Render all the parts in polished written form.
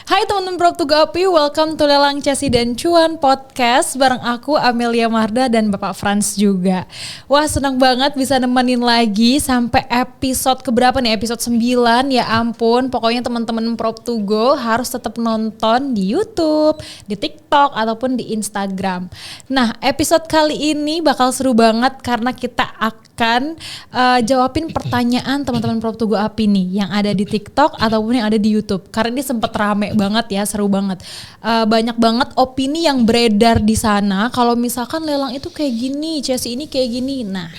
Hai teman-teman Prop2Go API, welcome to Lelang Cesi dan Cuan Podcast bareng aku Amelia Marda dan Bapak Frans juga. Wah, senang banget bisa nemenin lagi sampai episode keberapa nih? Episode 9, ya ampun. Pokoknya teman-teman Prop2Go harus tetap nonton di YouTube, di TikTok ataupun di Instagram. Nah, episode kali ini bakal seru banget karena kita akan jawabin pertanyaan teman-teman Prop2Go API nih yang ada di TikTok ataupun yang ada di YouTube. Karena ini sempet rame banget ya, seru banget. Banyak banget opini yang beredar di sana. Kalau misalkan lelang itu kayak gini, Cesi ini kayak gini. Nah,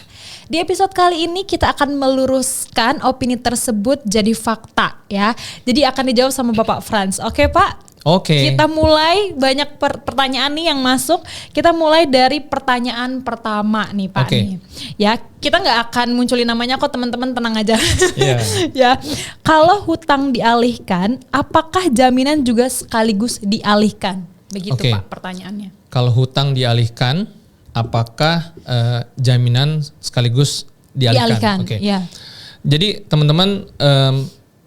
di episode kali ini kita akan meluruskan opini tersebut jadi fakta ya. Jadi akan dijawab sama Bapak Frans. Oke Pak? Oke. Kita mulai, banyak pertanyaan nih yang masuk. Kita mulai dari pertanyaan pertama nih Pak. Oke. Nih. Ya, kita nggak akan munculin namanya kok, teman-teman tenang aja. Yeah. Ya, kalau hutang dialihkan, apakah jaminan juga sekaligus dialihkan? Begitu Oke. Pak pertanyaannya. Kalau hutang dialihkan, apakah jaminan sekaligus dialihkan? Oke. Ya. Jadi teman-teman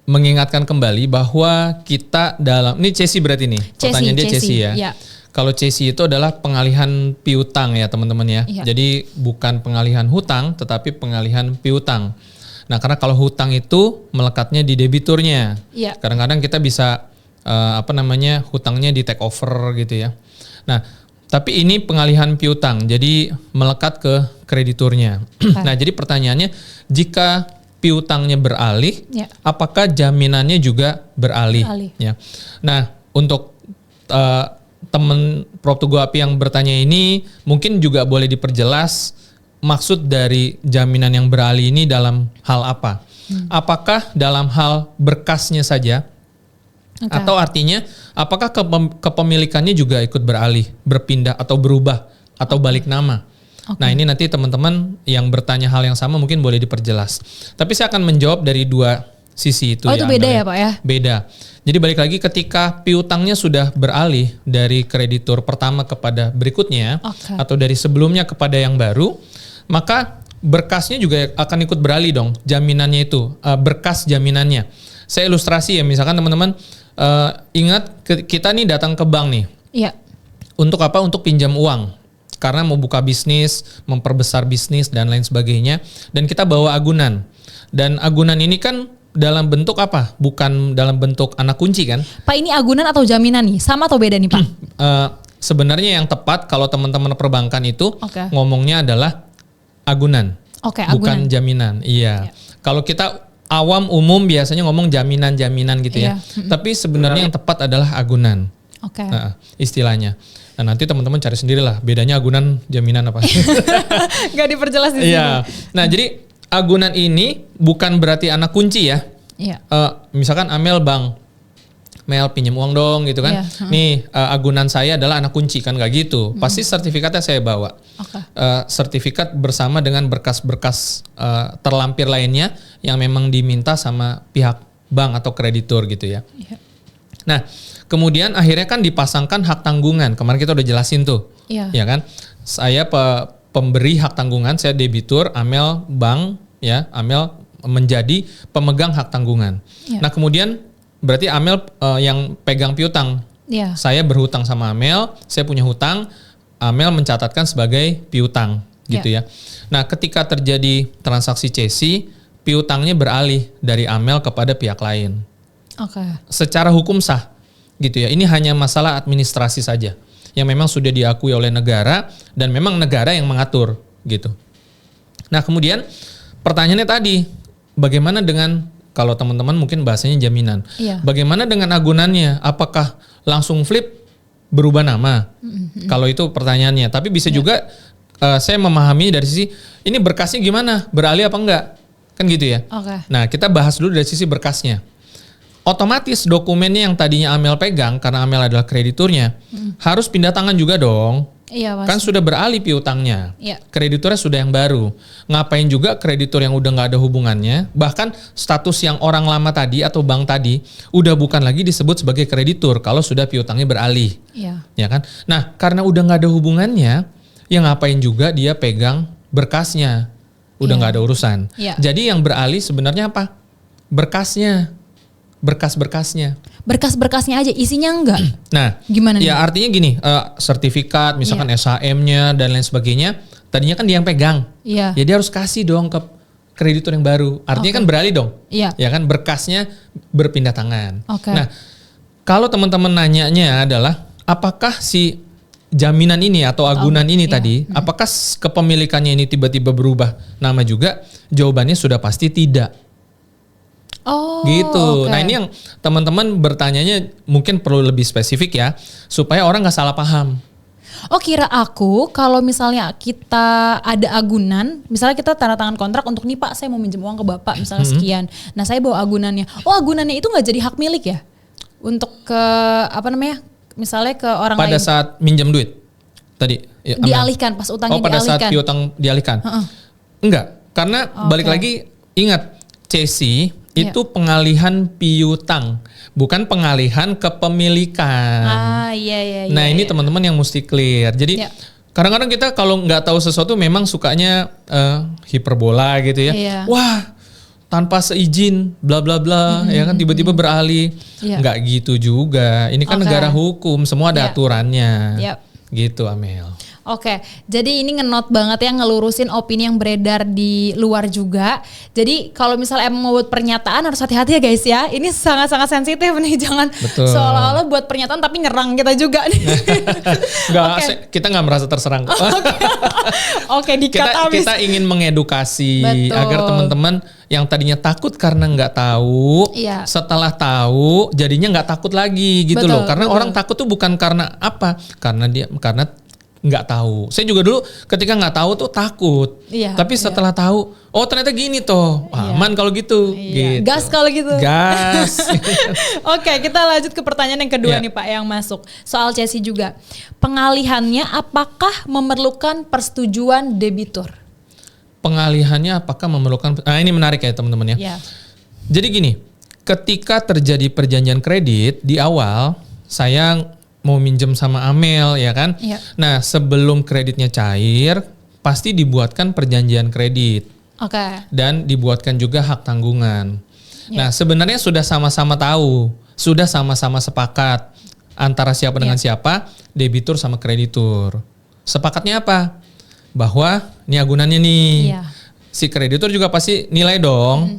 mengingatkan kembali bahwa kita dalam, ini Cesi berarti nih, pertanyaan dia Cesi ya. Ya. Kalau Cesi itu adalah pengalihan piutang ya teman-teman ya. Iya. Jadi bukan pengalihan hutang tetapi pengalihan piutang. Nah karena kalau hutang itu melekatnya di debiturnya. Iya. Kadang-kadang kita bisa hutangnya di take over gitu ya. Nah tapi ini pengalihan piutang jadi melekat ke krediturnya. Nah jadi pertanyaannya, jika piutangnya beralih, Ya. apakah jaminannya juga beralih? Ya. Nah, untuk teman Prop2Go API yang bertanya ini, mungkin juga boleh diperjelas maksud dari jaminan yang beralih ini dalam hal apa? Apakah dalam hal berkasnya saja? Okay. Atau artinya, apakah kepemilikannya juga ikut beralih, berpindah atau berubah atau balik nama? Okay. Nah ini nanti teman-teman yang bertanya hal yang sama mungkin boleh diperjelas. Tapi saya akan menjawab dari dua sisi itu. Oh itu beda ya Pak ya? Beda. Jadi balik lagi, ketika piutangnya sudah beralih dari kreditur pertama kepada berikutnya, Okay. atau dari sebelumnya kepada yang baru, maka berkasnya juga akan ikut beralih dong, jaminannya itu, berkas jaminannya. Saya ilustrasi ya, misalkan teman-teman ingat kita nih datang ke bank nih. Iya. Untuk apa? Untuk pinjam uang. Karena mau buka bisnis, memperbesar bisnis dan lain sebagainya. Dan kita bawa agunan. Dan agunan ini kan dalam bentuk apa? Bukan dalam bentuk anak kunci kan? Pak, ini agunan atau jaminan nih? Sama atau beda nih Pak? Sebenarnya yang tepat kalau teman-teman perbankan itu Okay. ngomongnya adalah agunan. Oke, agunan. Bukan jaminan. Iya. Ya. Kalau kita awam umum biasanya ngomong jaminan-jaminan gitu ya. Tapi sebenarnya yang tepat adalah agunan. Oke. Nah, istilahnya. Nah, nanti teman-teman cari sendirilah bedanya agunan jaminan apa. Gak diperjelas di sini. Iya. Nah, jadi agunan ini bukan berarti anak kunci ya. Iya. Misalkan Amel Bang, Mel pinjam uang dong gitu kan. Iya. Nih agunan saya adalah anak kunci kan, gak gitu. Pasti sertifikatnya saya bawa. Oke. Sertifikat bersama dengan berkas-berkas terlampir lainnya yang memang diminta sama pihak bank atau kreditur gitu ya. Iya. Nah, kemudian akhirnya kan dipasangkan hak tanggungan. Kemarin kita udah jelasin tuh. Iya. Ya kan? Saya pemberi hak tanggungan, saya debitur, Amel bank ya, Amel menjadi pemegang hak tanggungan. Iya. Nah, kemudian berarti Amel yang pegang piutang. Iya. Saya berhutang sama Amel, saya punya hutang, Amel mencatatkan sebagai piutang gitu ya. Nah, ketika terjadi transaksi Cesi, piutangnya beralih dari Amel kepada pihak lain. Oke. Secara hukum sah gitu ya. Ini hanya masalah administrasi saja yang memang sudah diakui oleh negara dan memang negara yang mengatur gitu. Nah, kemudian pertanyaannya tadi, bagaimana dengan, kalau teman-teman mungkin bahasanya jaminan. Iya. Bagaimana dengan agunannya? Apakah langsung flip berubah nama? Kalau itu pertanyaannya. Tapi bisa juga saya memahami dari sisi ini berkasnya gimana? Beralih apa enggak? Kan gitu ya. Oke. Nah, kita bahas dulu dari sisi berkasnya. Otomatis dokumennya yang tadinya Amel pegang karena Amel adalah krediturnya harus pindah tangan juga dong. Iya pasti. Kan sudah beralih piutangnya. Iya. Krediturnya sudah yang baru. Ngapain juga kreditur yang udah nggak ada hubungannya, bahkan status yang orang lama tadi atau bank tadi udah bukan lagi disebut sebagai kreditur kalau sudah piutangnya beralih. Iya. Ya kan? Nah, karena udah nggak ada hubungannya, ya ngapain juga dia pegang berkasnya. Udah nggak ada urusan. Iya. Jadi yang beralih sebenarnya apa? Berkasnya. berkas-berkasnya. Berkas-berkasnya aja, isinya enggak. Nah, gimana nih? Ya artinya gini, sertifikat, misalkan SHM-nya dan lain sebagainya, tadinya kan dia yang pegang. Iya. Ya dia harus kasih dong ke kreditur yang baru. Artinya kan beralih dong. Iya. Ya kan berkasnya berpindah tangan. Oke. Nah, kalau teman-teman nanyanya adalah apakah si jaminan ini atau agunan ini tadi, apakah kepemilikannya ini tiba-tiba berubah nama juga? Jawabannya sudah pasti tidak. Oh, Gitu. oke. Nah ini yang teman-teman bertanyanya mungkin perlu lebih spesifik ya, supaya orang nggak salah paham. Oh, kira aku kalau misalnya kita ada agunan, misalnya kita tanda tangan kontrak untuk nih Pak, saya mau minjem uang ke Bapak misalnya sekian. Nah saya bawa agunannya. Oh, agunannya itu nggak jadi hak milik ya? Untuk ke misalnya ke orang lain. Pada saat minjem duit tadi. Ya, dialihkan pas utangnya pada dialihkan. saat piutang dialihkan. Enggak, karena balik lagi ingat Cesi itu pengalihan piutang, bukan pengalihan kepemilikan. Iya. Nah ini teman-teman yang mesti clear. Jadi kadang-kadang kita kalau nggak tahu sesuatu memang sukanya hiperbola gitu ya. Iya. Wah tanpa seizin bla bla bla ya kan tiba-tiba beralih. Nggak gitu juga. Ini kan negara hukum, semua ada aturannya. Gitu Amel. Oke, jadi ini nge-note banget ya, ngelurusin opini yang beredar di luar juga. Jadi kalau misalnya emang mau buat pernyataan harus hati-hati ya guys ya. Ini sangat-sangat sensitif nih, jangan seolah-olah buat pernyataan tapi nyerang kita juga nih. Kita nggak merasa terserang. Oke, kita ingin mengedukasi agar teman-teman yang tadinya takut karena nggak tahu, setelah tahu jadinya nggak takut lagi gitu loh. Karena orang takut tuh bukan karena apa, karena nggak tahu. Saya juga dulu ketika nggak tahu tuh takut. Tapi setelah tahu, oh ternyata gini toh, aman kalau gitu. Gitu. Gas kalau gitu. Gas. Oke, kita lanjut ke pertanyaan yang kedua nih Pak yang masuk. Soal Cesi juga. Pengalihannya apakah memerlukan persetujuan debitur? Pengalihannya apakah memerlukan, ini menarik ya teman-teman ya. Jadi gini, ketika terjadi perjanjian kredit di awal, saya mau minjem sama Amel ya kan. Nah sebelum kreditnya cair pasti dibuatkan perjanjian kredit. Dan dibuatkan juga hak tanggungan. Nah sebenarnya sudah sama-sama tahu, sudah sama-sama sepakat antara siapa dengan siapa, debitur sama kreditur. Sepakatnya apa? Bahwa ini agunannya nih. Si kreditur juga pasti nilai dong.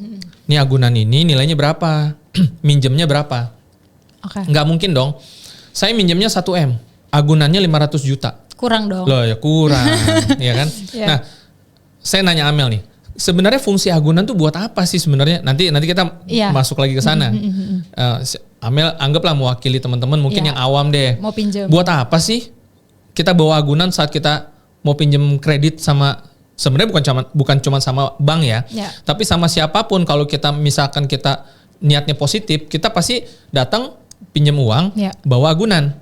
Ini agunan ini nilainya berapa? Minjemnya berapa? Nggak mungkin dong. Saya minjemnya 1M, agunannya 500 juta. Kurang dong. Loh ya kurang, ya kan? Nah, saya nanya Amel nih, sebenarnya fungsi agunan tuh buat apa sih sebenarnya? Nanti kita masuk lagi ke sana. Amel anggaplah mewakili teman-teman mungkin yang awam deh. Mau pinjam. Buat apa sih kita bawa agunan saat kita mau pinjam kredit sama, sebenarnya bukan cuma sama bank ya, tapi sama siapapun. Kalau kita misalkan kita niatnya positif, kita pasti datang pinjam uang, bawa agunan,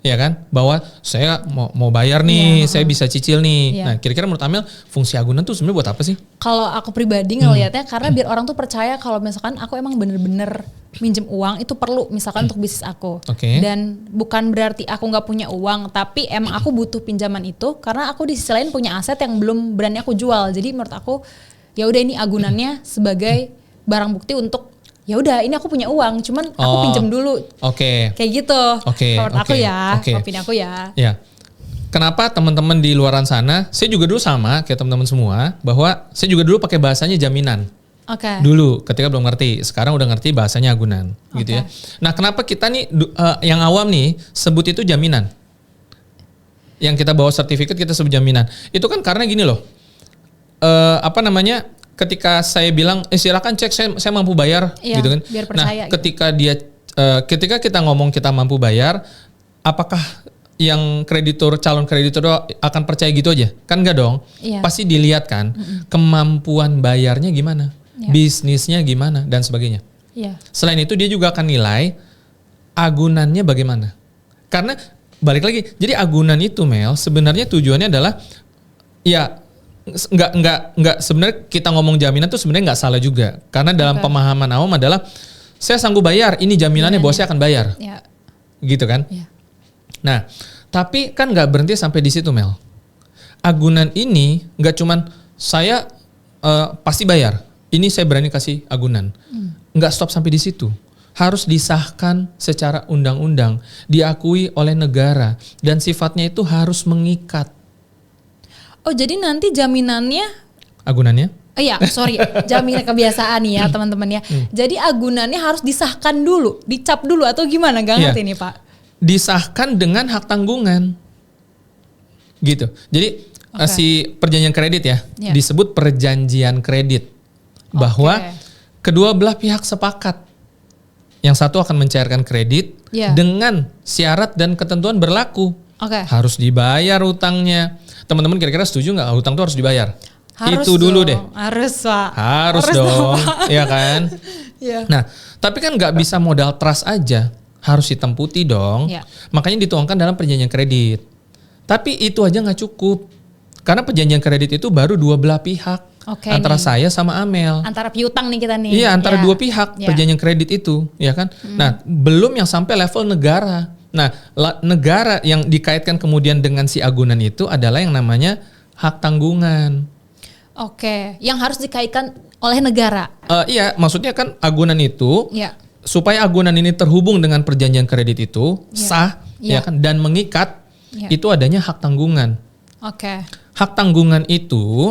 ya kan? Bahwa saya mau bayar nih, saya bisa cicil nih. Nah, kira-kira menurut Amel fungsi agunan tuh sebenarnya buat apa sih? Kalau aku pribadi ngelihatnya karena biar orang tuh percaya kalau misalkan aku emang bener-bener minjem uang itu perlu misalkan untuk bisnis aku. Dan bukan berarti aku nggak punya uang, tapi emang aku butuh pinjaman itu karena aku di sisi lain punya aset yang belum berani aku jual. Jadi menurut aku ya udah ini agunannya sebagai barang bukti untuk ya udah ini aku punya uang, cuman aku pinjam dulu. Kayak gitu. Menurut aku ya, opini aku ya. Kenapa teman-teman di luaran sana, saya juga dulu sama kayak teman-teman semua, bahwa saya juga dulu pakai bahasanya jaminan. Dulu ketika belum ngerti, sekarang udah ngerti bahasanya agunan, gitu ya. Nah, kenapa kita nih yang awam nih sebut itu jaminan? Yang kita bawa sertifikat kita sebut jaminan. Itu kan karena gini loh. Ketika saya bilang silakan cek saya mampu bayar gitu kan. Biar percaya, ketika kita ngomong kita mampu bayar, apakah yang calon kreditur akan percaya gitu aja? Kan enggak dong. Pasti dilihat kan kemampuan bayarnya gimana, bisnisnya gimana dan sebagainya. Selain itu dia juga akan nilai agunannya bagaimana. Karena balik lagi, jadi agunan itu Mel sebenarnya tujuannya adalah Enggak sebenarnya kita ngomong jaminan tuh sebenarnya nggak salah juga, karena dalam pemahaman awam adalah saya sanggup bayar, ini jaminannya bahwa saya akan bayar, gitu kan? Nah, tapi kan nggak berhenti sampai di situ Mel. Agunan ini nggak cuman saya pasti bayar, ini saya berani kasih agunan, nggak stop sampai di situ. harus disahkan secara undang-undang, diakui oleh negara, dan sifatnya itu harus mengikat. Oh, jadi nanti jaminannya, Agunannya? iya, sorry, jaminan kebiasaan nih ya teman-teman ya. Jadi agunannya harus disahkan dulu, dicap dulu atau gimana? Gak ngerti nih Pak. Disahkan dengan hak tanggungan, gitu. Jadi si perjanjian kredit ya, disebut perjanjian kredit, bahwa kedua belah pihak sepakat. Yang satu akan mencairkan kredit dengan syarat dan ketentuan berlaku. Harus dibayar utangnya. Teman-teman kira-kira setuju nggak hutang itu harus dibayar? Harus itu dulu dong. deh. Harus Pak. Harus dong, ya kan? Nah, tapi kan nggak bisa modal trust aja, harus hitam putih dong. Makanya dituangkan dalam perjanjian kredit. Tapi itu aja nggak cukup, karena perjanjian kredit itu baru dua belah pihak, antara saya sama Amel. Antara piutang nih kita nih. Iya, antara dua pihak perjanjian kredit itu, ya kan? Nah, belum yang sampai level negara. Nah, negara yang dikaitkan kemudian dengan si agunan itu adalah yang namanya hak tanggungan. Yang harus dikaitkan oleh negara. Iya, maksudnya kan agunan itu supaya agunan ini terhubung dengan perjanjian kredit itu sah, ya kan, dan mengikat, itu adanya hak tanggungan. Hak tanggungan itu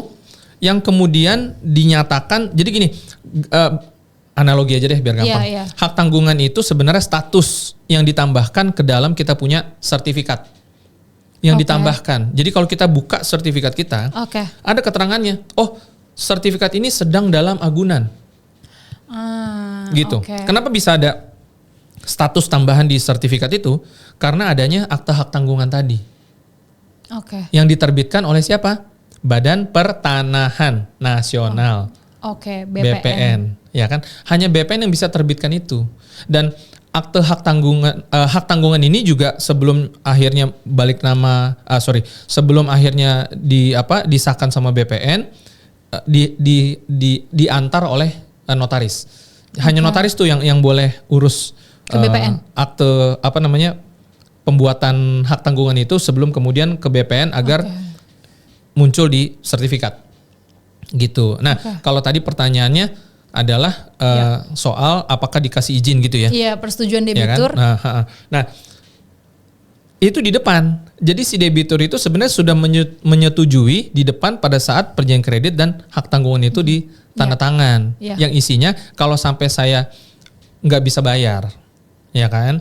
yang kemudian dinyatakan. Jadi gini, analogi aja deh biar gampang. Hak tanggungan itu sebenarnya status yang ditambahkan ke dalam kita punya sertifikat. Yang ditambahkan. Jadi kalau kita buka sertifikat kita, ada keterangannya. Oh, sertifikat ini sedang dalam agunan. Gitu. Kenapa bisa ada status tambahan di sertifikat itu? Karena adanya akta hak tanggungan tadi. Yang diterbitkan oleh siapa? Badan Pertanahan Nasional. BPN. Ya kan? Hanya BPN yang bisa terbitkan itu. Dan akte hak tanggungan ini juga sebelum akhirnya sebelum akhirnya disahkan sama BPN, diantar oleh notaris. Hanya notaris tuh yang boleh urus ke BPN. Akte pembuatan hak tanggungan itu sebelum kemudian ke BPN agar muncul di sertifikat. Gitu. Nah, kalau tadi pertanyaannya adalah soal apakah dikasih izin gitu ya? Iya, persetujuan debitur. Ya kan? Nah, itu di depan. Jadi si debitur itu sebenarnya sudah menyetujui di depan pada saat perjanjian kredit dan hak tanggungan itu ditanda tangan. Yang isinya kalau sampai saya nggak bisa bayar, ya kan?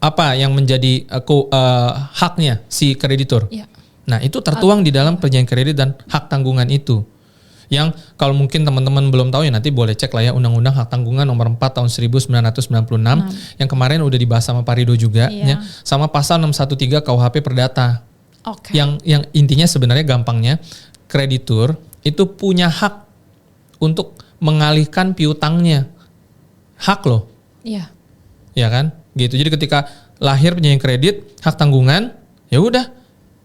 Apa yang menjadi haknya si kreditur? Nah, itu tertuang di dalam perjanjian kredit dan hak tanggungan itu. Yang kalau mungkin teman-teman belum tahu ya nanti boleh cek lah ya Undang-Undang Hak Tanggungan nomor 4 tahun 1996 yang kemarin udah dibahas sama Pak Rido juga ya, sama pasal 613 KUHP Perdata. Yang intinya sebenarnya gampangnya kreditur itu punya hak untuk mengalihkan piutangnya. Hak loh. Ya kan? Gitu. Jadi ketika lahir perjanjian kredit, hak tanggungan, ya udah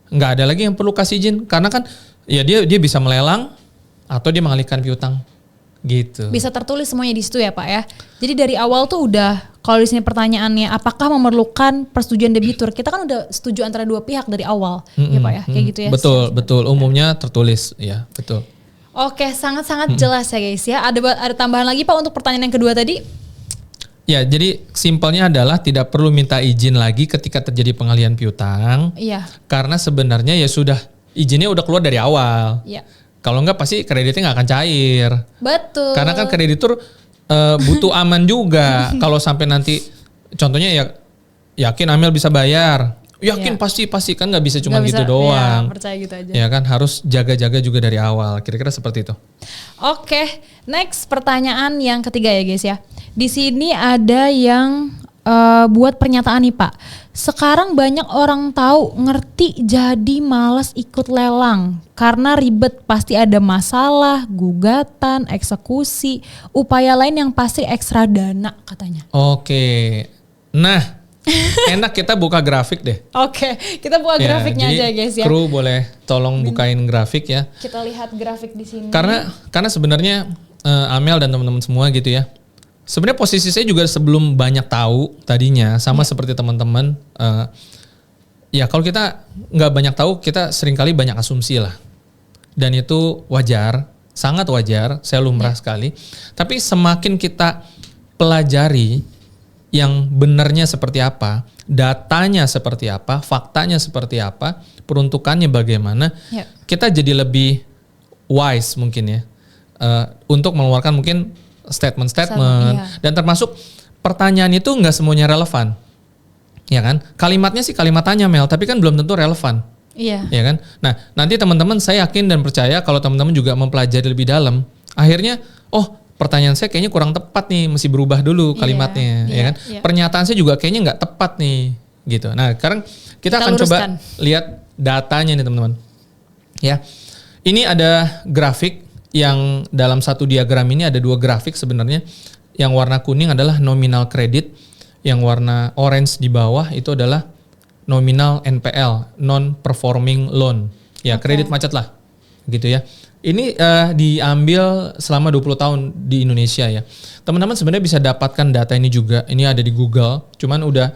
nggak ada lagi yang perlu kasih izin karena kan ya dia bisa melelang atau dia mengalihkan piutang gitu. Bisa tertulis semuanya di situ ya Pak ya. Jadi dari awal tuh udah, kalau di sini pertanyaannya apakah memerlukan persetujuan debitur, kita kan udah setuju antara dua pihak dari awal ya Pak ya, kayak gitu ya. Betul. Umumnya tertulis ya, betul. Sangat-sangat jelas ya guys ya. Ada tambahan lagi Pak untuk pertanyaan yang kedua tadi? Ya, jadi simpelnya adalah tidak perlu minta izin lagi ketika terjadi pengalihan piutang. Karena sebenarnya ya sudah izinnya udah keluar dari awal. Kalau enggak pasti kreditnya nggak akan cair. Betul. Karena kan kreditur butuh aman juga. Kalau sampai nanti contohnya ya yakin Amel bisa bayar. Yakin pasti kan nggak bisa cuma gitu doang. Percaya gitu aja. Ya kan harus jaga-jaga juga dari awal. Kira-kira seperti itu. Next pertanyaan yang ketiga ya guys ya. Di sini ada yang buat pernyataan nih Pak. Sekarang banyak orang tahu, ngerti, jadi malas ikut lelang karena ribet, pasti ada masalah, gugatan, eksekusi, upaya lain yang pasti ekstra dana katanya. Nah enak kita buka grafik deh. Kita buka grafiknya aja guys ya. Kru boleh tolong bukain grafik ya. Kita lihat grafik di sini. Karena sebenarnya Amel dan teman-teman semua gitu ya. Sebenarnya posisi saya juga sebelum banyak tahu tadinya sama seperti teman-teman. Ya kalau kita nggak banyak tahu, kita seringkali banyak asumsi lah. Dan itu wajar, sangat wajar, saya lumrah sekali. Tapi semakin kita pelajari yang benarnya seperti apa, datanya seperti apa, faktanya seperti apa, peruntukannya bagaimana, kita jadi lebih wise mungkin ya untuk mengeluarkan mungkin statement-statement dan termasuk pertanyaan itu nggak semuanya relevan, ya kan? Kalimatnya sih kalimat tanya Mel, tapi kan belum tentu relevan, ya kan? Nah nanti teman-teman saya yakin dan percaya kalau teman-teman juga mempelajari lebih dalam, akhirnya pertanyaan saya kayaknya kurang tepat nih, mesti berubah dulu kalimatnya, ya kan? Pernyataan saya juga kayaknya nggak tepat nih, gitu. Nah, sekarang kita akan luruskan. coba lihat datanya nih teman-teman. Ya, ini ada grafik yang dalam satu diagram ini ada 2 grafik sebenarnya. Yang warna kuning adalah nominal kredit, yang warna orange di bawah itu adalah nominal NPL, non-performing loan. Ya, kredit macet lah, gitu ya. Ini diambil selama 20 tahun di Indonesia ya. Teman-teman sebenarnya bisa dapatkan data ini juga. Ini ada di Google. Cuman udah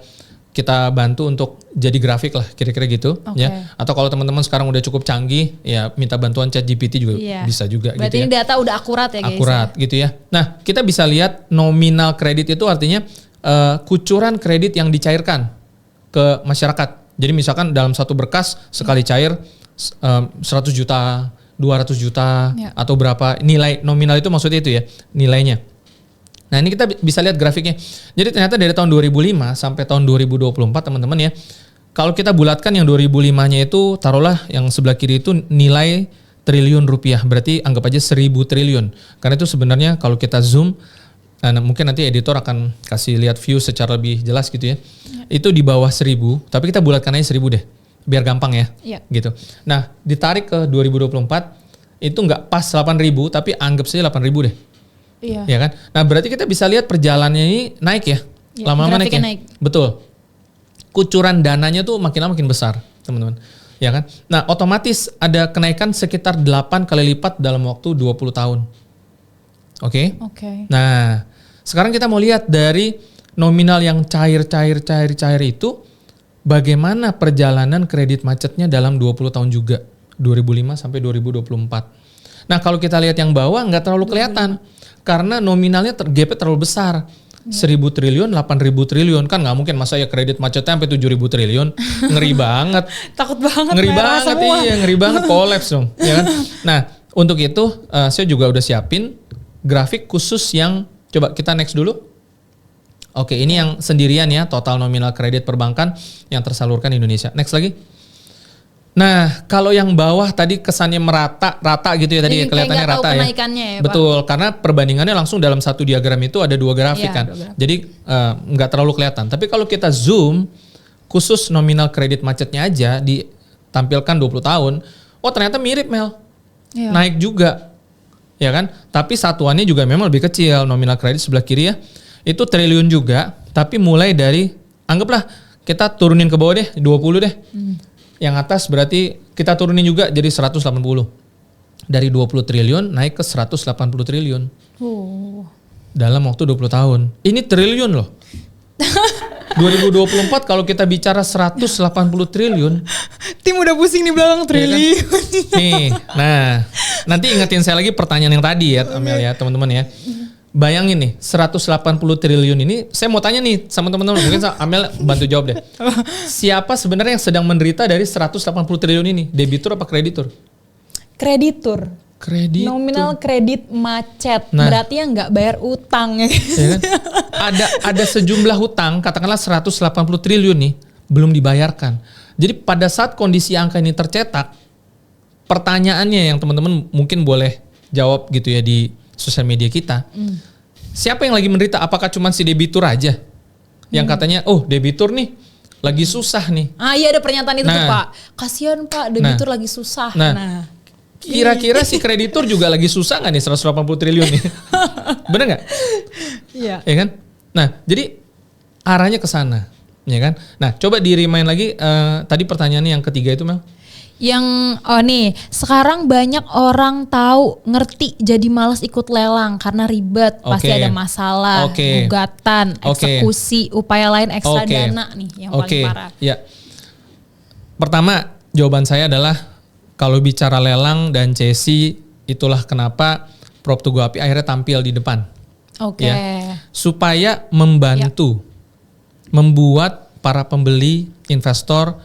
kita bantu untuk jadi grafik lah kira-kira gitu ya. Atau kalau teman-teman sekarang udah cukup canggih ya minta bantuan ChatGPT juga bisa juga. Berarti gitu ini data udah akurat ya guys. Akurat gitu ya. Nah kita bisa lihat nominal kredit itu artinya kucuran kredit yang dicairkan ke masyarakat. Jadi misalkan dalam satu berkas sekali cair 100 juta, 200 juta atau berapa nilai nominal itu maksudnya itu ya nilainya. Nah ini kita bisa lihat grafiknya. Jadi ternyata dari tahun 2005 sampai tahun 2024 teman-teman ya. Kalau kita bulatkan yang 2005-nya itu taruhlah yang sebelah kiri itu nilai triliun rupiah. Berarti anggap aja 1000 triliun. Karena itu sebenarnya kalau kita zoom, mungkin nanti editor akan kasih lihat view secara lebih jelas gitu ya. Itu di bawah 1000, tapi kita bulatkan aja 1000 deh. Biar gampang ya, gitu. Nah, ditarik ke 2024 itu nggak pas 8.000, tapi anggap saja 8.000 deh, ya kan? Nah, berarti kita bisa lihat perjalanannya ini naik ya, lama-lama naik ya. Betul. Kucuran dananya tuh makin lama makin besar, teman-teman, ya kan? Nah, otomatis ada kenaikan sekitar 8 kali lipat dalam waktu 20 tahun. Oke? Nah, sekarang kita mau lihat dari nominal yang cair itu. Bagaimana perjalanan kredit macetnya dalam 20 tahun juga, 2005 sampai 2024. Nah kalau kita lihat yang bawah nggak terlalu kelihatan, karena nominalnya gapnya terlalu besar. 1.000 triliun, 8.000 triliun, kan nggak mungkin masa ya kredit macetnya sampai 7.000 triliun, ngeri banget. Takut banget. Ngeri banget semua. Iya, ngeri banget kolaps dong, ya kan? Nah untuk itu saya juga udah siapin grafik khusus yang, coba kita next dulu. Oke, ini yang sendirian ya, total nominal kredit perbankan yang tersalurkan di Indonesia. Next lagi. Nah, kalau yang bawah tadi kesannya rata gitu ya tadi, kelihatannya rata ya. Ya. Betul, Pak. Karena perbandingannya langsung dalam satu diagram itu ada 2 grafik kan. Jadi nggak terlalu kelihatan. Tapi kalau kita zoom, khusus nominal kredit macetnya aja ditampilkan 20 tahun, ternyata mirip Mel. Naik juga. Ya kan? Tapi satuannya juga memang lebih kecil, nominal kredit sebelah kiri ya. Itu triliun juga, tapi mulai dari, anggaplah kita turunin ke bawah deh, 20 deh. Yang atas berarti kita turunin juga jadi 180. Dari 20 triliun naik ke 180 triliun. Dalam waktu 20 tahun. Ini triliun loh. 2024 kalau kita bicara 180 triliun. Tim udah pusing di belakang triliun. Ya kan? Nih, nah nanti ingetin saya lagi pertanyaan yang tadi ya Amel ya teman-teman ya. Bayangin nih 180 triliun ini, saya mau tanya nih sama teman-teman, mungkin Amel bantu jawab deh. Siapa sebenarnya yang sedang menderita dari 180 triliun ini? Debitur apa kreditur? Kreditur. Nominal kredit macet. Berarti yang nggak bayar utang ya kan? Ada sejumlah hutang, katakanlah 180 triliun nih, belum dibayarkan. Jadi pada saat kondisi angka ini tercetak, pertanyaannya yang teman-teman mungkin boleh jawab gitu ya di sosial media kita. Siapa yang lagi menderita? Apakah cuma si debitur aja? Yang katanya, debitur nih lagi susah nih. Iya ada pernyataan itu tuh Pak. Kasihan Pak, debitur lagi susah. Nah, kira-kira si kreditur juga lagi susah nggak nih 180 triliun nih? Bener nggak? Iya. Ya kan? Nah, jadi arahnya ke sana, ya kan? Nah, coba di-remind lagi tadi pertanyaannya yang ketiga itu Mel. Yang sekarang banyak orang tahu ngerti jadi malas ikut lelang karena ribet, pasti ada masalah, gugatan, eksekusi, upaya lain ekstra dana nih yang paling parah. Ya. Pertama jawaban saya adalah kalau bicara lelang dan cesi, itulah kenapa Prop2Go API akhirnya tampil di depan. Oke. Ya, supaya membantu membuat para pembeli, investor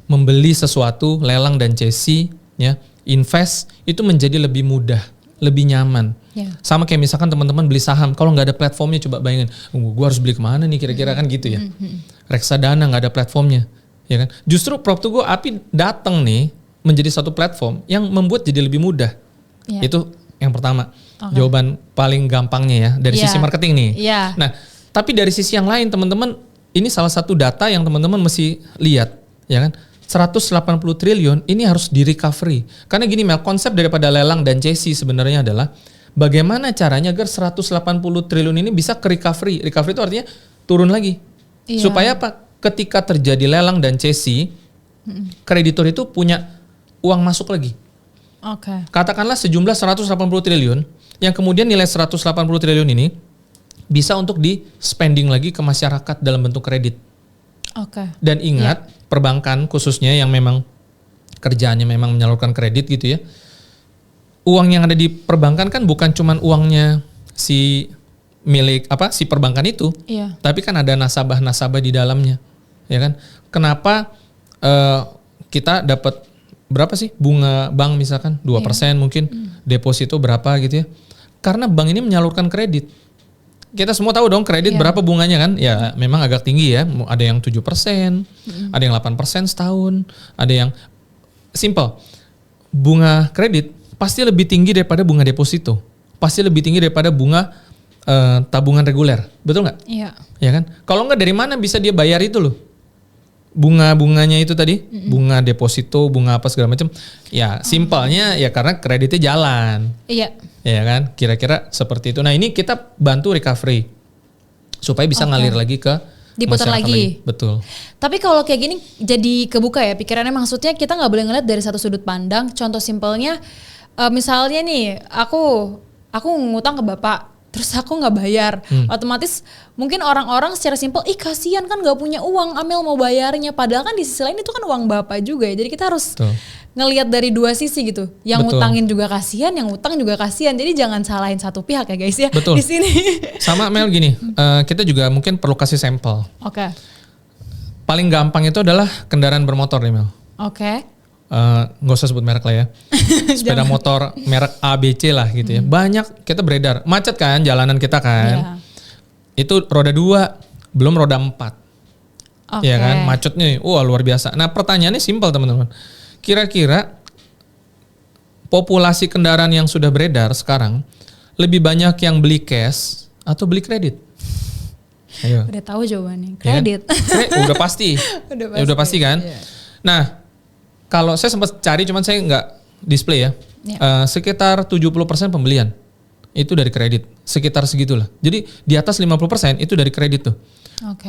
membeli sesuatu, lelang dan CC, ya, invest itu menjadi lebih mudah, lebih nyaman. Ya. Sama kayak misalkan teman-teman beli saham, kalau nggak ada platformnya coba bayangin, gue harus beli kemana nih kira-kira kan gitu ya. Reksadana nggak ada platformnya, ya kan. Justru Prop2Go API datang nih menjadi satu platform yang membuat jadi lebih mudah. Ya. Itu yang pertama, jawaban paling gampangnya ya dari sisi marketing nih. Ya. Nah, tapi dari sisi yang lain teman-teman, ini salah satu data yang teman-teman mesti lihat, ya kan. 180 triliun ini harus di recovery. Karena gini Mel, konsep daripada lelang dan CC sebenarnya adalah bagaimana caranya agar 180 triliun ini bisa ke recovery. Recovery itu artinya turun lagi. Iya. Supaya apa? Ketika terjadi lelang dan CC, kreditor itu punya uang masuk lagi. Oke. Katakanlah sejumlah 180 triliun, yang kemudian nilai 180 triliun ini bisa untuk di spending lagi ke masyarakat dalam bentuk kredit. Oke. Dan ingat, perbankan khususnya yang memang kerjaannya memang menyalurkan kredit gitu ya, uang yang ada di perbankan kan bukan cuman uangnya si milik si perbankan itu, tapi kan ada nasabah-nasabah di dalamnya, ya kan? Kenapa kita dapat berapa sih bunga bank misalkan 2% mungkin, deposito berapa gitu ya? Karena bank ini menyalurkan kredit. Kita semua tahu dong kredit berapa bunganya kan? Ya memang agak tinggi ya. Ada yang 7%, ada yang 8% setahun, ada yang simple. Bunga kredit pasti lebih tinggi daripada bunga deposito. Pasti lebih tinggi daripada bunga tabungan reguler. Betul nggak? Iya. Ya kan? Kalau nggak dari mana bisa dia bayar itu loh? Bunga-bunganya itu tadi, bunga deposito, bunga apa segala macam. Ya simpelnya ya karena kreditnya jalan. Iya. Ya kan, kira-kira seperti itu. Nah ini kita bantu recovery supaya bisa ngalir lagi ke diputar lagi. Betul. Tapi kalau kayak gini jadi kebuka ya pikirannya, maksudnya kita nggak boleh ngeliat dari satu sudut pandang. Contoh simpelnya, misalnya nih aku ngutang ke bapak, terus aku nggak bayar, otomatis mungkin orang-orang secara simpel, kasihan kan nggak punya uang, Amel mau bayarnya, padahal kan di sisi lain itu kan uang bapak juga ya. Jadi kita harus ngelihat dari dua sisi gitu. Yang ngutangin juga kasihan, yang utang juga kasihan. Jadi jangan salahin satu pihak ya guys ya. Betul. Di sini. Sama Mel gini, kita juga mungkin perlu kasih sampel. Oke. Paling gampang itu adalah kendaraan bermotor nih Mel. Oke. Nggak usah sebut merek lah ya. Sepeda motor merek ABC lah gitu ya. Banyak kita beredar. Macet kan jalanan kita kan. Itu roda 2, belum roda 4. Ya kan, macetnya luar biasa. Nah pertanyaannya simpel teman-teman. Kira-kira populasi kendaraan yang sudah beredar sekarang lebih banyak yang beli cash atau beli kredit? Ayo. Udah tahu jawabannya, kredit. Ya kan? Udah pasti. Udah pasti kan? Yeah. Nah, kalau saya sempat cari cuman saya nggak display ya. Sekitar 70% pembelian itu dari kredit. Sekitar segitulah. Jadi di atas 50% itu dari kredit tuh.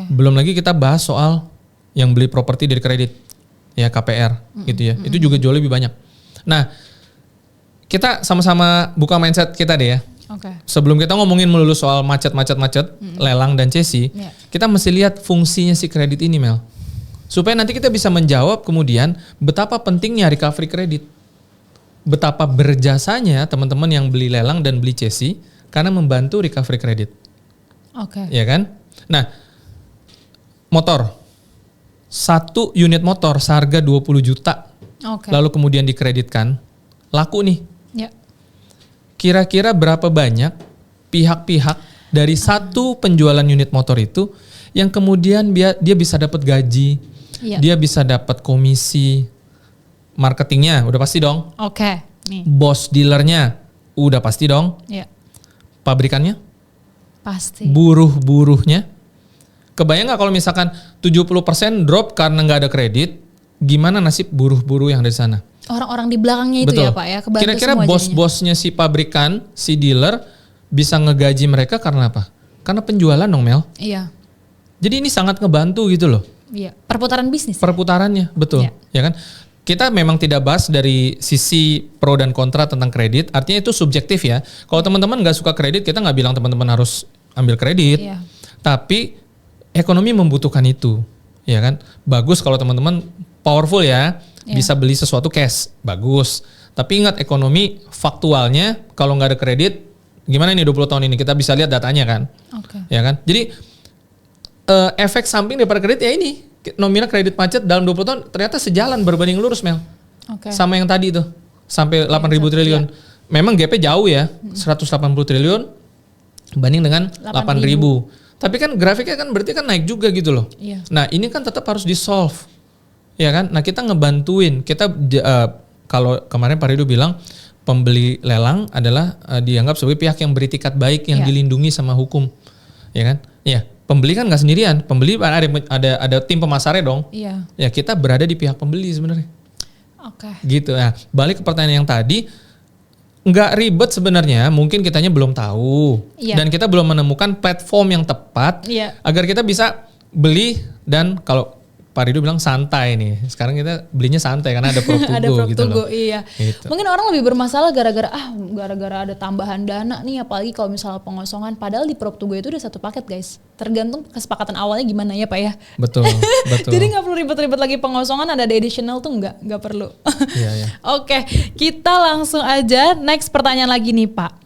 Belum lagi kita bahas soal yang beli properti dari kredit. Ya KPR gitu ya. Itu juga jauh lebih banyak. Nah, kita sama-sama buka mindset kita deh ya. Sebelum kita ngomongin melulu soal macet, lelang dan CC, kita mesti lihat fungsinya si kredit ini Mel. Supaya nanti kita bisa menjawab kemudian betapa pentingnya recovery kredit. Betapa berjasanya teman-teman yang beli lelang dan beli CC karena membantu recovery kredit. Ya kan? Nah, motor. 1 unit motor seharga 20 juta. Lalu kemudian dikreditkan. Laku nih. Kira-kira berapa banyak pihak-pihak dari satu penjualan unit motor itu yang kemudian dia bisa dapat gaji, dia bisa dapat komisi, marketingnya udah pasti dong. Nih. Bos dealernya udah pasti dong. Pabrikannya? Pasti. Buruh-buruhnya? Kebayang gak kalau misalkan 70% drop karena gak ada kredit, gimana nasib buruh-buruh yang ada di sana? Orang-orang di belakangnya itu ya Pak ya, kebantu. Kira-kira bos-bosnya si pabrikan, si dealer bisa ngegaji mereka karena apa? Karena penjualan dong Mel. Iya. Jadi ini sangat ngebantu gitu loh. Iya, perputaran bisnis. Perputarannya, betul. Ya kan? Kita memang tidak bahas dari sisi pro dan kontra tentang kredit, artinya itu subjektif ya. Kalau teman-teman gak suka kredit, kita gak bilang teman-teman harus ambil kredit. Tapi ekonomi membutuhkan itu, ya kan? Bagus kalau teman-teman powerful ya, bisa beli sesuatu cash, bagus. Tapi ingat ekonomi faktualnya kalau nggak ada kredit gimana nih 20 tahun ini kita bisa lihat datanya kan. Ya kan? Jadi efek samping daripada kredit ya ini, nominal kredit macet dalam 20 tahun ternyata sejalan berbanding lurus Mel. Sama yang tadi tuh sampai 8.000 triliun. Memang gapnya jauh ya, 180 triliun banding dengan 8.000. Tapi kan grafiknya kan berarti kan naik juga gitu loh. Nah ini kan tetap harus di solve, ya kan? Nah kita ngebantuin, kita kalau kemarin Pak Rido bilang pembeli lelang adalah dianggap sebagai pihak yang beritikat baik yang dilindungi sama hukum, ya kan? Ya pembeli kan nggak sendirian, pembeli ada tim pemasarnya dong. Ya kita berada di pihak pembeli sebenarnya. Gitu. Nah balik ke pertanyaan yang tadi. Nggak ribet sebenarnya, mungkin kitanya belum tahu dan kita belum menemukan platform yang tepat agar kita bisa beli dan kalau Pak Rido bilang santai nih. Sekarang kita belinya santai karena ada PropToGo ada PropToGo, gitu loh. Gitu. Mungkin orang lebih bermasalah gara-gara ada tambahan dana nih, apalagi kalau misalnya pengosongan. Padahal di PropToGo itu udah satu paket guys. Tergantung kesepakatan awalnya gimana ya Pak ya. Betul. Jadi nggak perlu ribet-ribet lagi pengosongan, ada additional tuh nggak perlu. Oke, kita langsung aja next pertanyaan lagi nih Pak.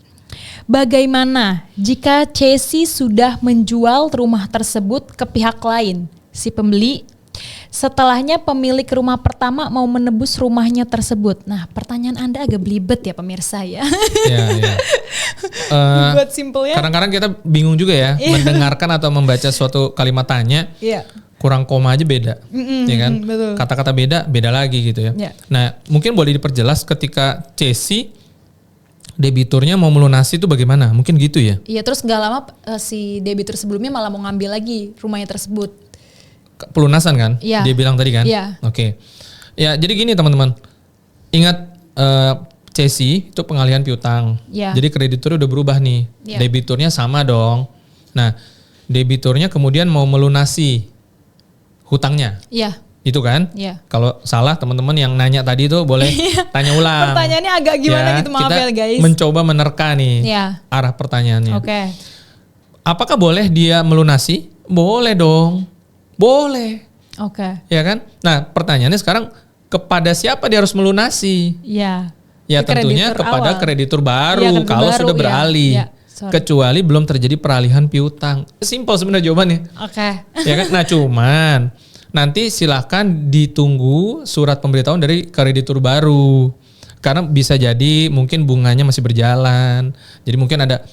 Bagaimana jika Cesi sudah menjual rumah tersebut ke pihak lain, si pembeli? Setelahnya pemilik rumah pertama mau menebus rumahnya tersebut. Nah, pertanyaan Anda agak belibet ya pemirsa ya. Buat simpelnya. Kadang-kadang kita bingung juga ya mendengarkan atau membaca suatu kalimat tanya. Kurang koma aja beda, ya kan? Betul. Kata-kata beda lagi gitu ya. Nah, mungkin boleh diperjelas ketika Cesi debiturnya mau melunasi itu bagaimana? Mungkin gitu ya? Iya, terus gak lama si debitur sebelumnya malah mau ngambil lagi rumahnya tersebut. Pelunasan kan? Dia bilang tadi kan? Oke. Ya, jadi gini teman-teman. Ingat Cesi itu pengalihan piutang. Jadi krediturnya udah berubah nih. Debiturnya sama dong. Nah, debiturnya kemudian mau melunasi hutangnya. Itu kan? Kalau salah teman-teman yang nanya tadi tuh boleh tanya ulang. Pertanyaannya agak gimana gitu, maaf ya guys. Mencoba menerka nih arah pertanyaannya. Apakah boleh dia melunasi? Boleh dong. Boleh. Ya kan? Nah pertanyaannya sekarang kepada siapa dia harus melunasi? Ya tentunya kepada kreditur baru kalau sudah beralih. Kecuali belum terjadi peralihan piutang. Simpel sebenarnya jawabannya. Ya kan? Nah cuman nanti silakan ditunggu surat pemberitahuan dari kreditur baru. Karena bisa jadi mungkin bunganya masih berjalan. Jadi mungkin ada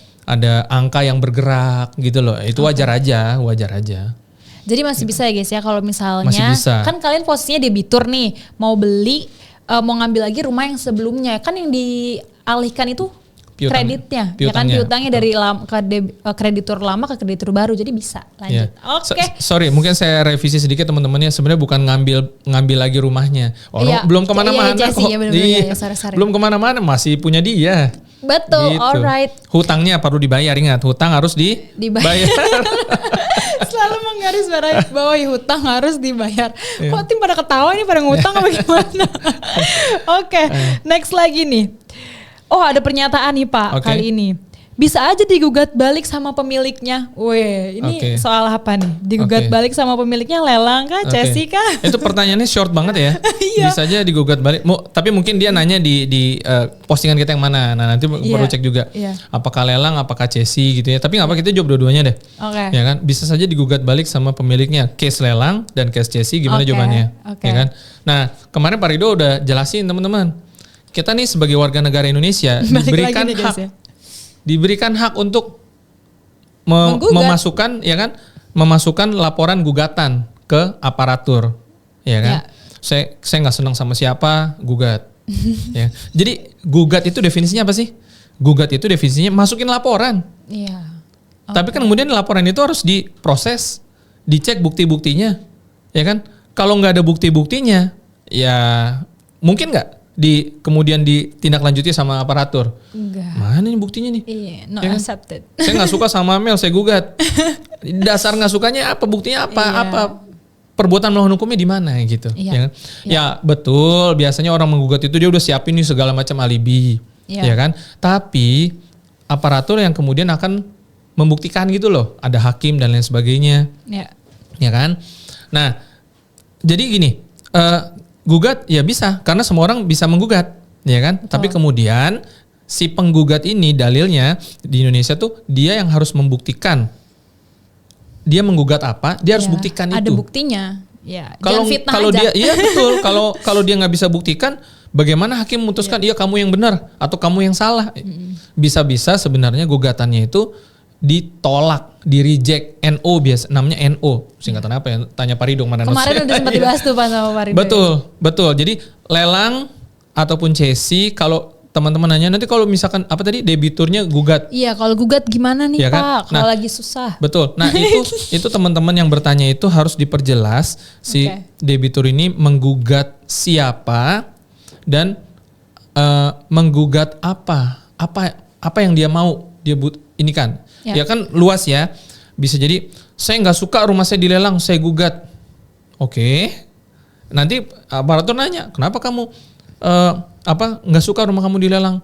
angka yang bergerak gitu loh. Itu wajar aja. Jadi masih bisa ya guys ya kalau misalnya kan kalian posisinya debitur nih, mau beli, mau ngambil lagi rumah yang sebelumnya, kan yang dialihkan itu kreditnya, ya kan piutangnya dari kreditur lama ke kreditur baru, jadi bisa lanjut. Sorry, mungkin saya revisi sedikit teman-teman ya, sebenarnya bukan ngambil lagi rumahnya, belum kemana-mana kok, belum kemana-mana masih punya dia. Betul, gitu. Alright. Hutangnya perlu dibayar, ingat hutang harus dibayar. Selalu menggarisbawahi hutang harus dibayar. Kok tim pada ketawa ini pada ngutang apa gimana? Oke, next lagi nih. Oh ada pernyataan nih Pak kali ini. Bisa aja digugat balik sama pemiliknya. Weh, ini soal apa nih? Digugat balik sama pemiliknya, lelang kah, Cesi kah? Itu pertanyaannya short banget ya. Bisa aja digugat balik. Tapi mungkin dia nanya di postingan kita yang mana. Nah nanti perlu cek juga. Apakah lelang, apakah Cesi gitu ya. Tapi nggak apa, kita jawab dua-duanya deh. Ya kan? Bisa saja digugat balik sama pemiliknya. Case lelang dan case Cesi gimana jawabannya? Ya kan? Nah kemarin Pak Rido udah jelasin teman-teman. Kita nih sebagai warga negara Indonesia diberikan hak. Diberikan hak untuk memasukkan laporan gugatan ke aparatur, ya kan? Saya nggak senang sama siapa, gugat. Ya. Jadi gugat itu definisinya apa sih? Gugat itu definisinya masukin laporan. Tapi kan kemudian laporan itu harus diproses, dicek bukti-buktinya, ya kan? Kalau nggak ada bukti-buktinya, ya mungkin nggak kemudian ditindaklanjuti sama aparatur. Enggak. Mana nih buktinya nih? Not accepted. Saya nggak suka sama Mel, saya gugat. Dasar nggak sukanya apa? Buktinya apa? Apa perbuatan melawan hukumnya di mana gitu? Ya kan? Ya betul. Biasanya orang menggugat itu dia udah siapin nih segala macam alibi, ya kan? Tapi aparatur yang kemudian akan membuktikan gitu loh. Ada hakim dan lain sebagainya. Ya kan? Nah, jadi gini. Gugat ya bisa karena semua orang bisa menggugat, ya kan? Betul. Tapi kemudian si penggugat ini dalilnya di Indonesia tuh dia yang harus membuktikan. Dia menggugat apa, dia harus buktikan itu. Ada buktinya. Ya, Kalau dia iya betul, kalau dia nggak bisa buktikan, bagaimana hakim memutuskan iya kamu yang benar atau kamu yang salah? Bisa-bisa sebenarnya gugatannya itu ditolak, di reject. NO biasa namanya NO. Singkatan apa ya? Tanya Pak Ridho mana. Kemarin udah sempat dibahas tuh Pak sama Pak Ridho. Betul. Jadi lelang ataupun cesi, kalau teman-teman nanya nanti kalau misalkan apa tadi debiturnya gugat. Iya, kalau gugat gimana nih ya kan? Pak? Kalau lagi susah. Betul. Nah itu teman-teman yang bertanya itu harus diperjelas si debitur ini menggugat siapa dan menggugat apa yang dia mau dia ini kan. Ya kan luas ya. Bisa jadi saya nggak suka rumah saya dilelang, saya gugat. Oke. Nanti aparatur nanya, kenapa kamu nggak suka rumah kamu dilelang?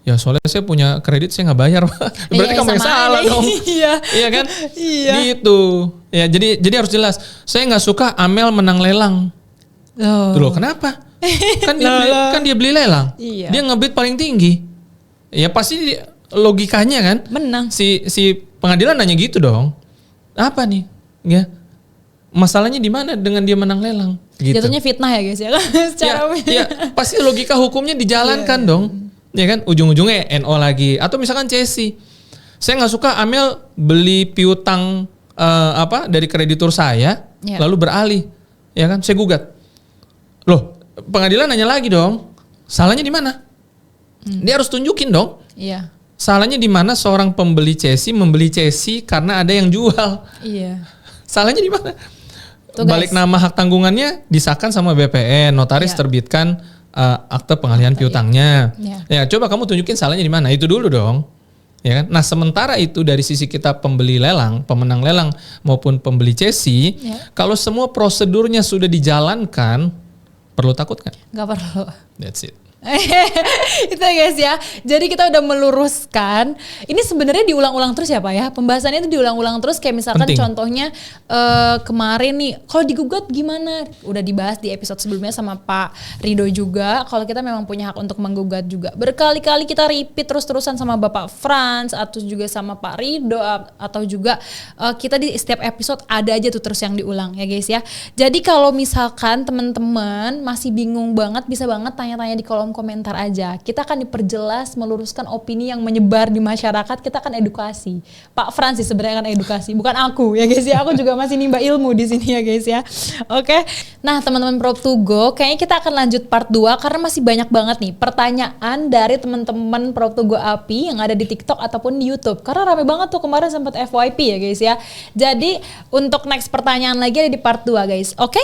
Ya soalnya saya punya kredit saya nggak bayar. Berarti kamu yang salah dong. Iya kan? Iya. Gitu. Ya jadi harus jelas. Saya nggak suka Amel menang lelang. Loh kenapa? Kan dia beli lelang. Iya. Dia ngebid paling tinggi. Ya pasti logikanya kan. Menang. Si pengadilan nanya gitu dong. Apa nih? Ya. Masalahnya di mana dengan dia menang lelang? Gitu. Jatuhnya fitnah ya guys ya. Ya, pasti logika hukumnya dijalankan dong. Ya kan, ujung-ujungnya NO lagi. Atau misalkan cesi. Saya nggak suka Amel beli piutang dari kreditur saya, lalu beralih. Ya kan, saya gugat. Loh, pengadilan nanya lagi dong. Salahnya di mana? Dia harus tunjukin dong. Iya. Salahnya di mana seorang pembeli cesi membeli cesi karena ada yang jual. Iya. Salahnya di mana? Tuh, balik nama hak tanggungannya disahkan sama BPN, notaris terbitkan akte pengalihan piutangnya. Ya, coba kamu tunjukin salahnya di mana? Itu dulu dong. Ya kan? Nah, sementara itu dari sisi kita pembeli lelang, pemenang lelang maupun pembeli cesi, kalau semua prosedurnya sudah dijalankan, perlu takut kan? Gak perlu. That's it. Itu guys ya. Jadi kita udah meluruskan. Ini sebenarnya diulang-ulang terus ya Pak ya. Pembahasannya itu diulang-ulang terus. Kayak misalkan contohnya kemarin nih, kalau digugat gimana? Udah dibahas di episode sebelumnya sama Pak Ridho juga. Kalau kita memang punya hak untuk menggugat juga. Berkali-kali kita repeat terus-terusan sama Bapak Frans atau juga sama Pak Ridho atau juga kita di setiap episode ada aja tuh terus yang diulang ya guys ya. Jadi kalau misalkan teman-teman masih bingung banget, bisa banget tanya-tanya di kolom komentar aja. Kita akan diperjelas, meluruskan opini yang menyebar di masyarakat. Kita akan edukasi. Pak Frans sih sebenarnya kan edukasi, bukan aku ya guys ya. Aku juga masih nimba ilmu di sini ya guys ya. Oke. Nah, teman-teman Prop2Go, kayaknya kita akan lanjut part 2 karena masih banyak banget nih pertanyaan dari teman-teman Prop2Go API yang ada di TikTok ataupun di YouTube. Karena rame banget tuh kemarin sempat FYP ya guys ya. Jadi, untuk next pertanyaan lagi ada di part 2 guys. Oke?